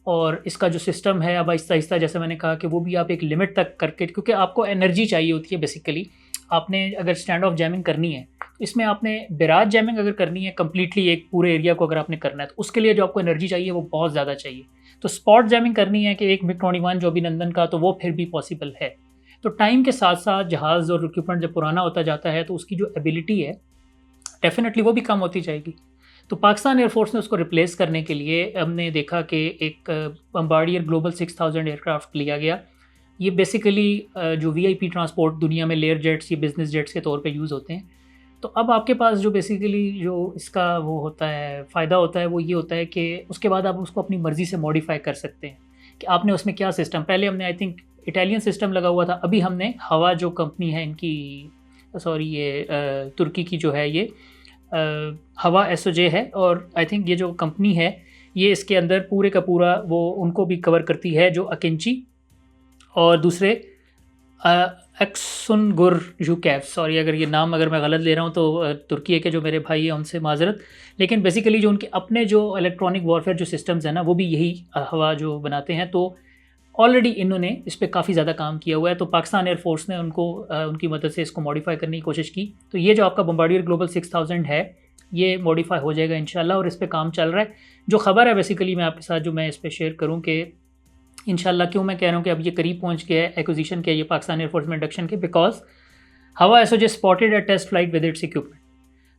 और इसका जो सिस्टम है अब आहिस्ता-आहिस्ता जैसे मैंने कहा कि वो भी आप एक लिमिट तक करके, क्योंकि आपको एनर्जी चाहिए होती है बेसिकली। आपने अगर स्टैंड ऑफ जैमिंग करनी है, तो इसमें आपने बैराज जैमिंग अगर करनी है कंप्लीटली एक पूरे एरिया को अगर आपने करना है, तो उसके लिए जो आपको एनर्जी चाहिए वो बहुत ज़्यादा चाहिए। तो स्पॉट जैमिंग करनी है कि एक मिग-21 जो अभिनंदन का, तो वो फिर भी पॉसिबल है। तो टाइम के साथ-साथ जहाज़ और इक्विपमेंट जब पुराना होता जाता है, तो उसकी जो एबिलिटी है, डेफ़िनेटली वो भी कम होती जाएगी। तो पाकिस्तान एयरफ़ोर्स ने उसको रिप्लेस करने के लिए हमने देखा कि एक बम्बार्डियर ग्लोबल 6000 एयरक्राफ्ट लिया गया। ये बेसिकली जो वीआईपी ट्रांसपोर्ट दुनिया में लेयर जेट्स या बिज़नेस जेट्स के तौर पे यूज़ होते हैं। तो अब आपके पास जो बेसिकली जो इसका वो होता है, फ़ायदा होता है, वो ये होता है कि उसके बाद आप उसको अपनी मर्ज़ी से मॉडिफ़ाई कर सकते हैं कि आपने उसमें क्या सिस्टम, पहले हमने आई थिंक इटालियन सिस्टम लगा हुआ था, अभी हमने हवा जो कंपनी है इनकी, सॉरी ये तुर्की की जो है ये हवा एसओजे है, और आई थिंक ये जो कंपनी है ये इसके अंदर पूरे का पूरा वो उनको भी कवर करती है, जो अकिंची और दूसरे एक्सुनगुर यूकैव, सॉरी अगर ये नाम अगर मैं गलत ले रहा हूँ तो तुर्की के जो मेरे भाई हैं उनसे माजरत। लेकिन बेसिकली जो उनके अपने जो इलेक्ट्रॉनिक वॉरफेयर जो सिस्टम्स हैं ना, वो भी यही हवा जो बनाते हैं। तो ऑलरेडी इन्होंने इस पे काफ़ी ज़्यादा काम किया हुआ है, तो पाकिस्तान एयरफोर्स ने उनको उनकी मदद से इसको मॉडिफाई करने की कोशिश की। तो ये जो आपका बम्बार्डियर ग्लोबल 6000 है, ये मॉडिफाई हो जाएगा इंशाल्लाह, और इस पे काम चल रहा है। जो खबर है बेसिकली मैं आपके साथ जो मैं इस पे शेयर करूँ कि इंशाल्लाह, क्यों मैं कह रहा हूँ कि अब ये करीब पहुँच गया है एक्विजिशन के, ये पाकिस्तान एयरफोर्स में इंडक्शन के, because Hava SOJ spotted a test flight with its equipment.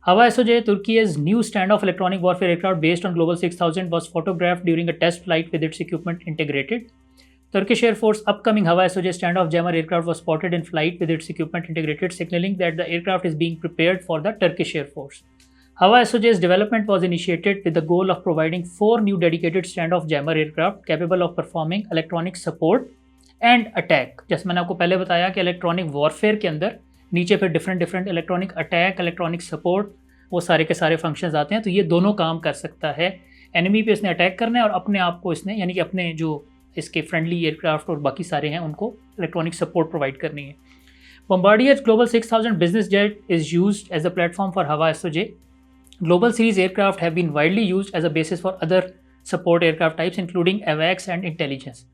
Hava SOJ, Turkey's new standoff electronic warfare aircraft based on Global 6000 was photographed during a test flight with its equipment integrated. Turkish Air Force upcoming Hava SOJ standoff jammer aircraft was spotted in flight with its equipment integrated, signaling that the aircraft is being prepared for the Turkish Air Force. Hava SOJ's development was initiated with the goal of providing 4 new dedicated standoff jammer aircraft capable of performing electronic support and attack. जैसे मैंने आपको पहले बताया कि electronic warfare के अंदर नीचे फिर different electronic attack, electronic support, वो सारे के सारे फंक्शंस आते हैं। तो ये दोनों काम कर सकता है। एनिमी पे इसने अटैक करना है और अपने आप को इसने, यानी कि अपने जो इसके फ्रेंडली एयरक्राफ्ट और बाकी सारे हैं उनको इलेक्ट्रॉनिक सपोर्ट प्रोवाइड करनी है। Bombardier's Global 6000 business jet is used as a platform for Hava SOJ. Global series aircraft have been widely used as a basis for other support aircraft types including AWACS and intelligence.